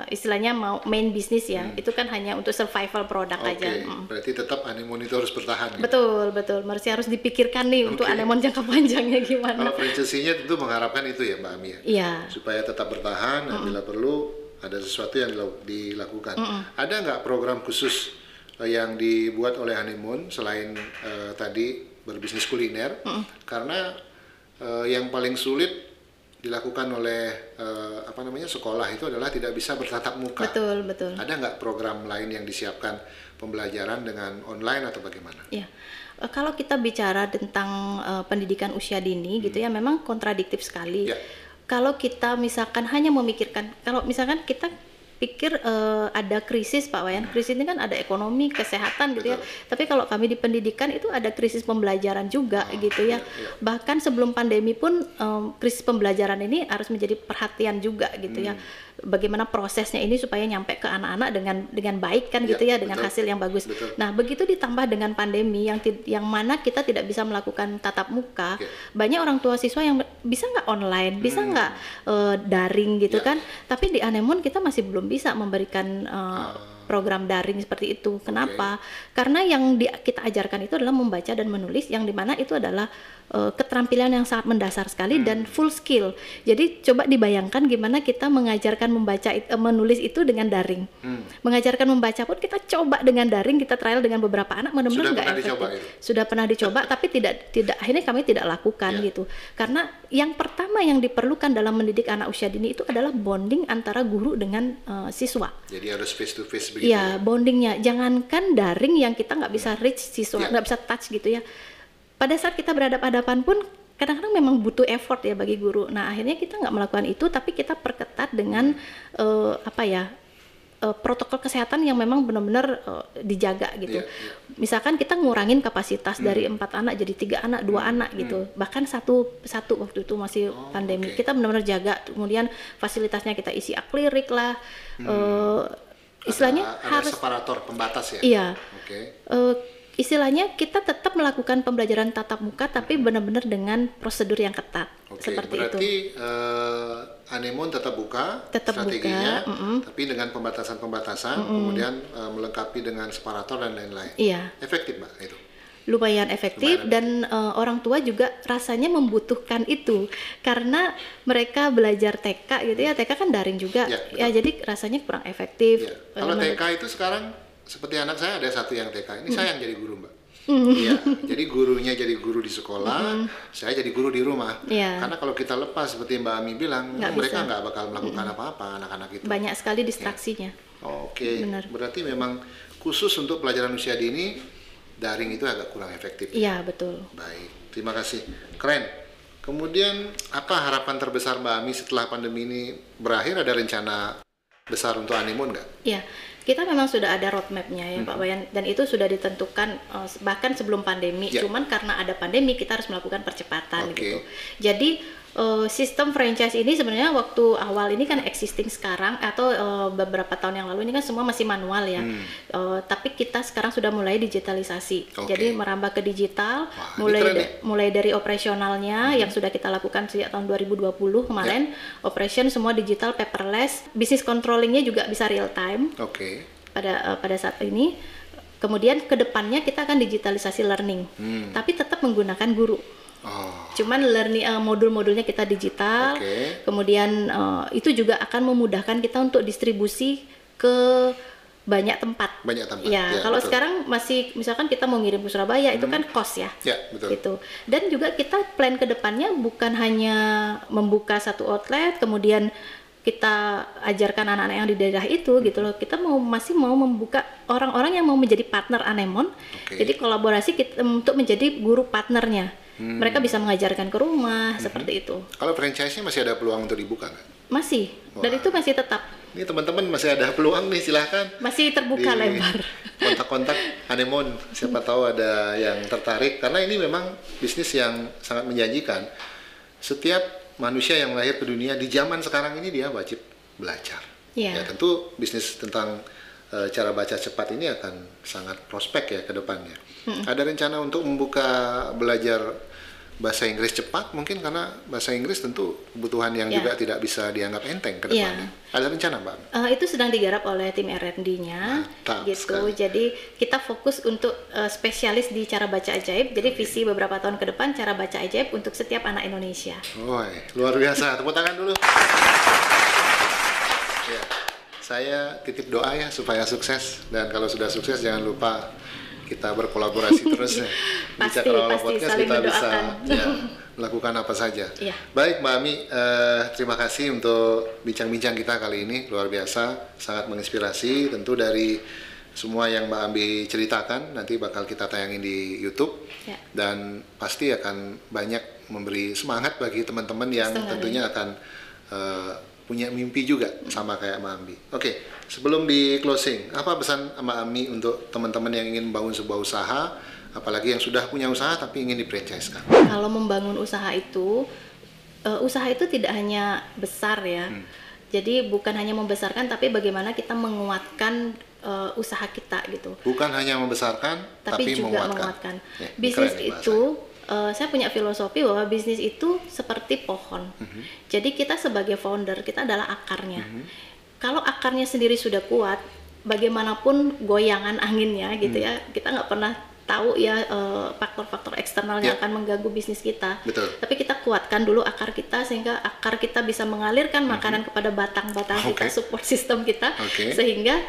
istilahnya main bisnis ya. Itu kan hanya untuk survival produk aja. Berarti tetap Anemone itu harus bertahan. Betul. Masih harus dipikirkan nih untuk Anemone jangka panjangnya gimana. Kalau franchisee-nya tentu mengharapkan itu ya Mbak Ami ya. Supaya tetap bertahan, bila perlu ada sesuatu yang dilakukan. Ada nggak program khusus yang dibuat oleh Anemone selain tadi berbisnis kuliner? Karena yang paling sulit dilakukan oleh sekolah itu adalah tidak bisa bertatap muka. Betul. Ada nggak program lain yang disiapkan pembelajaran dengan online atau bagaimana? Ya, kalau kita bicara tentang pendidikan usia dini gitu ya, memang kontradiktif sekali. Kalau kita misalkan hanya memikirkan, kalau misalkan kita pikir ada krisis Pak Wayan. Krisis ini kan ada ekonomi, kesehatan gitu ya. Betul. Tapi kalau kami di pendidikan itu ada krisis pembelajaran juga gitu ya. Bahkan sebelum pandemi pun krisis pembelajaran ini harus menjadi perhatian juga gitu ya. Bagaimana prosesnya ini supaya nyampe ke anak-anak dengan baik kan gitu ya, dengan hasil yang bagus. Betul. Nah, begitu ditambah dengan pandemi yang mana kita tidak bisa melakukan tatap muka, banyak orang tua siswa yang bisa nggak online, bisa nggak daring gitu kan. Tapi di Anemon kita masih belum bisa memberikan program daring seperti itu. Kenapa? Karena yang kita ajarkan itu adalah membaca dan menulis, yang dimana itu adalah keterampilan yang sangat mendasar sekali dan full skill. Jadi coba dibayangkan gimana kita mengajarkan membaca menulis itu dengan daring. Mengajarkan membaca pun kita coba dengan daring, kita trial dengan beberapa anak, benar-benar nggak efektif. Sudah pernah dicoba tapi tidak akhirnya kami tidak lakukan gitu. Karena yang pertama yang diperlukan dalam mendidik anak usia dini itu adalah bonding antara guru dengan siswa. Jadi harus face to face begitu. Iya, bondingnya. Jangankan daring yang kita nggak bisa reach siswa, nggak bisa touch gitu ya. Pada saat kita berhadapan pun kadang-kadang memang butuh effort ya bagi guru. Nah, akhirnya kita nggak melakukan itu, tapi kita perketat dengan protokol kesehatan yang memang benar-benar dijaga gitu. Misalkan kita ngurangin kapasitas dari 4 anak jadi 3 anak, 2 anak gitu. Bahkan satu waktu itu masih pandemi. Kita benar-benar jaga. Kemudian fasilitasnya kita isi akrilik lah. Istilahnya ada harus separator pembatas ya. Iya. Oke. Istilahnya kita tetap melakukan pembelajaran tatap muka tapi benar-benar dengan prosedur yang ketat. Seperti berarti itu. Anemon tetap buka Tetap strateginya, buka, tapi dengan pembatasan-pembatasan, kemudian melengkapi dengan separator dan lain-lain. Iya. Efektif, Mbak, itu. Lumayan efektif dan orang tua juga rasanya membutuhkan itu karena mereka belajar TK gitu ya, TK kan daring juga ya, jadi rasanya kurang efektif. Kalau TK itu sekarang seperti anak saya ada satu yang TK ini sayang jadi guru, Mbak. Iya, jadi gurunya jadi guru di sekolah, saya jadi guru di rumah. Karena kalau kita lepas seperti Mbak Ami bilang, mereka nggak bakal melakukan apa-apa anak-anak itu. Banyak sekali distraksinya. Berarti memang khusus untuk pelajaran usia dini daring itu agak kurang efektif. Iya, betul. Baik, terima kasih. Keren. Kemudian apa harapan terbesar Mbak Ami setelah pandemi ini berakhir? Ada rencana besar untuk Anemon nggak? Iya, kita memang sudah ada roadmap-nya ya Pak Wayan, dan itu sudah ditentukan bahkan sebelum pandemi. Cuman karena ada pandemi kita harus melakukan percepatan gitu. Jadi sistem franchise ini sebenarnya waktu awal ini kan existing sekarang atau beberapa tahun yang lalu ini kan semua masih manual ya. Tapi kita sekarang sudah mulai digitalisasi. Jadi merambah ke digital. Mulai dari operasionalnya yang sudah kita lakukan sejak tahun 2020 kemarin. Operation semua digital, paperless. Business controllingnya juga bisa real time. Pada saat ini. Kemudian kedepannya kita akan digitalisasi learning. Tapi tetap menggunakan guru. Cuman learning modul-modulnya kita digital, kemudian itu juga akan memudahkan kita untuk distribusi ke banyak tempat. Ya, kalau sekarang masih misalkan kita mau ngirim ke Surabaya itu kan cost ya. Gitu. Dan juga kita plan ke depannya bukan hanya membuka satu outlet, kemudian kita ajarkan anak-anak yang di daerah itu gitu loh. Kita masih mau membuka orang-orang yang mau menjadi partner Anemon. Jadi kolaborasi kita untuk menjadi guru partnernya. Mereka bisa mengajarkan ke rumah seperti itu. Kalau franchise-nya masih ada peluang untuk dibuka nggak? Masih. Dan itu masih tetap. Ini teman-teman masih ada peluang nih, silahkan. Masih terbuka lebar. Kontak-kontak Anemon, siapa tahu ada yang tertarik. Karena ini memang bisnis yang sangat menjanjikan. Setiap manusia yang lahir ke dunia di zaman sekarang ini dia wajib belajar. Ya tentu bisnis tentang cara baca cepat ini akan sangat prospek ya ke depannya. Ada rencana untuk membuka belajar bahasa Inggris cepat mungkin, karena bahasa Inggris tentu kebutuhan yang juga tidak bisa dianggap enteng ke depannya. Ada rencana, Mbak? Itu sedang digarap oleh tim R&D-nya gitu. Sekali. Jadi kita fokus untuk spesialis di cara baca ajaib. Jadi visi beberapa tahun ke depan cara baca ajaib untuk setiap anak Indonesia. Luar biasa. Tepuk tangan dulu. Saya titip doa ya supaya sukses, dan kalau sudah sukses jangan lupa kita berkolaborasi terus ya. Di Cakrawala Podcast kita bisa melakukan apa saja. Baik Mbak Ami, terima kasih untuk bincang-bincang kita kali ini, luar biasa, sangat menginspirasi. Tentu dari semua yang Mbak Ami ceritakan nanti bakal kita tayangin di YouTube dan pasti akan banyak memberi semangat bagi teman-teman yang tentunya akan punya mimpi juga sama kayak Mbak Ami. Oke, sebelum di closing, apa pesan Mbak Ami untuk teman-teman yang ingin bangun sebuah usaha, apalagi yang sudah punya usaha tapi ingin di-franchise-kan? Kalau membangun usaha itu tidak hanya besar ya. Jadi bukan hanya membesarkan, tapi bagaimana kita menguatkan usaha kita gitu. Bukan hanya membesarkan, tapi juga menguatkan. Ya, bisnis keren nih itu, saya punya filosofi bahwa bisnis itu seperti pohon. Jadi kita sebagai founder, kita adalah akarnya. Kalau akarnya sendiri sudah kuat, bagaimanapun goyangan anginnya gitu ya, kita nggak pernah tahu ya faktor-faktor eksternal yang akan mengganggu bisnis kita. Betul. Tapi kita kuatkan dulu akar kita sehingga akar kita bisa mengalirkan makanan kepada batang-batang kita, support sistem kita, sehingga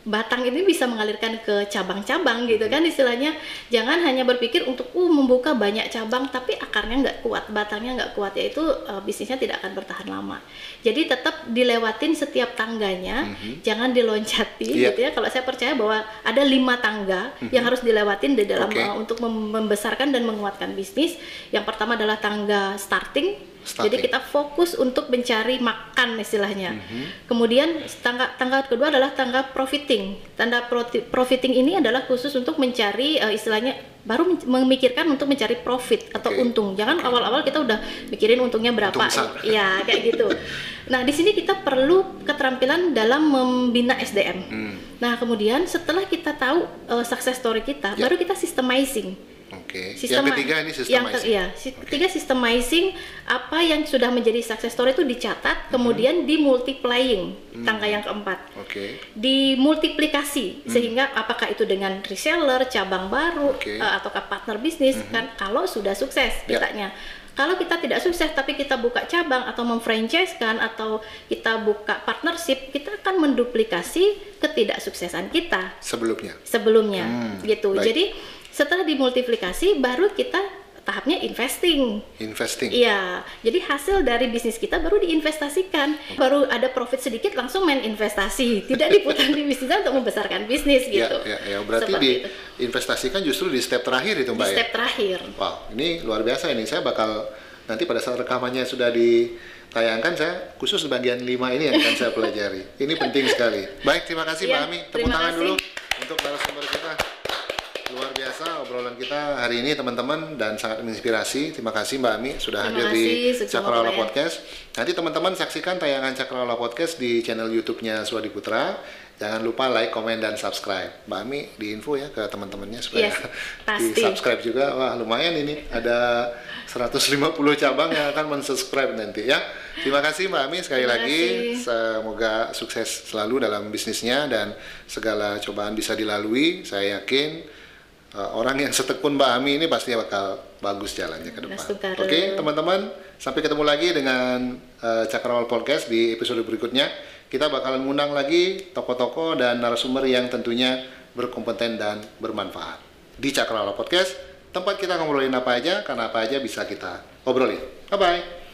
batang ini bisa mengalirkan ke cabang-cabang gitu kan istilahnya. Jangan hanya berpikir untuk membuka banyak cabang tapi akarnya nggak kuat, batangnya nggak kuat, yaitu bisnisnya tidak akan bertahan lama. Jadi tetap dilewatin setiap tangganya, jangan diloncati gitu ya. Kalau saya percaya bahwa ada 5 tangga yang harus dilewatin di dalam untuk membesarkan dan menguatkan bisnis. Yang pertama adalah tangga starting. Jadi kita fokus untuk mencari makan istilahnya. Kemudian tangga kedua adalah tangga profiting. Tanda profiting ini adalah khusus untuk mencari istilahnya baru memikirkan untuk mencari profit atau untung. Jangan awal-awal kita udah mikirin untungnya berapa. Ya, kayak gitu. Nah, di sini kita perlu keterampilan dalam membina SDM. Nah, kemudian setelah kita tahu success story kita, baru kita systemizing. Yang ketiga ini systemizing. Ketiga systemizing apa yang sudah menjadi success story itu dicatat, kemudian dimultiplying, tangga yang keempat. Dimultiplikasi sehingga apakah itu dengan reseller, cabang baru, ataukah partner bisnis kan kalau sudah sukses kitanya. Kalau kita tidak sukses tapi kita buka cabang atau memfranchise-kan atau kita buka partnership, kita akan menduplikasi ketidaksuksesan kita sebelumnya gitu. Baik. Jadi setelah dimultiplikasi baru kita tahapnya investing. Iya, jadi hasil dari bisnis kita baru diinvestasikan. Baru ada profit sedikit langsung main investasi, tidak diputar di bisnisnya untuk membesarkan bisnis gitu. Ya, berarti diinvestasikan justru di step terakhir itu Mbak. Di step terakhir. Wow, ini luar biasa ini. Saya bakal nanti pada saat rekamannya sudah ditayangkan, saya khusus bagian 5 ini yang akan saya pelajari. Ini penting sekali. Baik, terima kasih Mbak Ami. Tepuk tangan dulu untuk narasumber kita. Luar biasa obrolan kita hari ini teman-teman dan sangat menginspirasi. Terima kasih Mbak Ami sudah hadir di Cakrawala Podcast. Nanti teman-teman saksikan tayangan Cakrawala Podcast di channel YouTube-nya Swadi Putra. Jangan lupa like, komen, dan subscribe. Mbak Ami diinfo ya ke teman-temannya supaya di subscribe juga. Wah lumayan ini ada 150 cabang yang akan mensubscribe nanti ya. Terima kasih Mbak Ami sekali lagi. Semoga sukses selalu dalam bisnisnya dan segala cobaan bisa dilalui. Saya yakin orang yang setekun Mbak Ami ini pasti bakal bagus jalannya ke depan. Oke, teman-teman, sampai ketemu lagi dengan Cakrawala Podcast di episode berikutnya. Kita bakalan ngundang lagi tokoh-tokoh dan narasumber yang tentunya berkompeten dan bermanfaat. Di Cakrawala Podcast, tempat kita ngobrolin apa aja, karena apa aja bisa kita obrolin. Bye-bye.